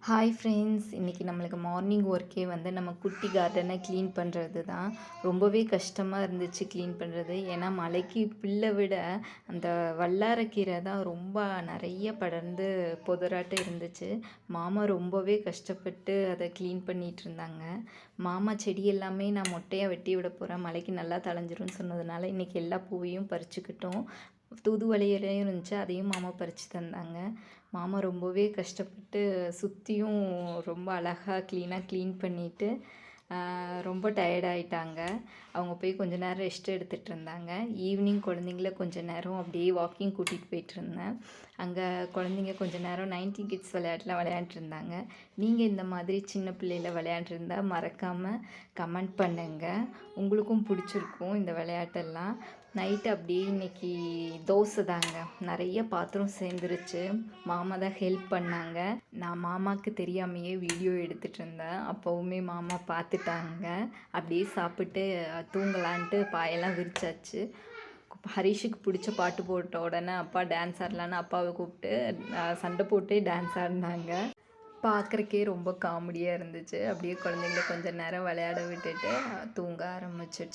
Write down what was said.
Hi friends, இன்றைக்கி நம்மளுக்கு morning ஒர்க்கே நம்ம குட்டி கார்டனை க்ளீன் பண்ணுறது தான். ரொம்பவே கஷ்டமாக இருந்துச்சு க்ளீன் பண்ணுறது. ஏன்னா மழைக்கு புல்லை விட அந்த வல்லாரக்கீரை தான் ரொம்ப நிறைய படர்ந்து புதராட்டம் இருந்துச்சு. மாமா ரொம்பவே கஷ்டப்பட்டு அதை க்ளீன் பண்ணிகிட்டு இருந்தாங்க. மாமா செடி எல்லாமே நான் மொட்டையாக வெட்டி விட போகிறேன், மழைக்கு நல்லா தளைஞ்சிரும்னு சொன்னதுனால இன்றைக்கி எல்லா பூவையும் பறிச்சுக்கிட்டோம். தூதுவளையிலையும் இருந்துச்சு, அதையும் மாமா பறித்து தந்தாங்க. மாமா ரொம்பவே கஷ்டப்பட்டு சுற்றியும் ரொம்ப அழகாக க்ளீன் பண்ணிவிட்டு ரொம்ப டயர்டாயிட்டாங்க. அவங்க போய் கொஞ்ச நேரம் ரெஸ்ட் எடுத்துகிட்டு இருந்தாங்க. ஈவினிங் குழந்தைங்கள கொஞ்ச நேரம் அப்படியே வாக்கிங் கூட்டிகிட்டு போயிட்டுருந்தேன். அங்கே குழந்தைங்க கொஞ்ச நேரம் 90 கிட்ஸ் விளையாட்டுலாம் விளையாண்டுருந்தாங்க. நீங்கள் இந்த மாதிரி சின்ன பிள்ளையில விளையாண்டுருந்தா மறக்காமல் கமெண்ட் பண்ணுங்கள். உங்களுக்கும் பிடிச்சிருக்கும் இந்த விளையாட்டெல்லாம். நைட்டு அப்படியே இன்றைக்கி தோசை தாங்க. நிறைய பாத்திரம் சேர்ந்துருச்சு. மாமா தான் ஹெல்ப் பண்ணாங்க. நான் மாமாவுக்கு தெரியாமையே வீடியோ எடுத்துகிட்டு இருந்தேன். அப்போவுமே மாமா பார்த்துட்டாங்க. அப்படியே சாப்பிட்டு தூங்கலான்ட்டு பாயெல்லாம் விரிச்சாச்சு. ஹரிஷுக்கு பிடிச்ச பாட்டு போட்ட உடனே அப்பா டான்ஸ் ஆடலான்னு அப்பாவை கூப்பிட்டு சண்டை போட்டு டான்ஸ் ஆடினாங்க. பார்க்குறக்கே ரொம்ப காமெடியாக இருந்துச்சு. அப்படியே குழந்தைங்கள கொஞ்சம் நேரம் விளையாட விட்டுட்டு தூங்க ஆரம்பிச்சிடுச்சு.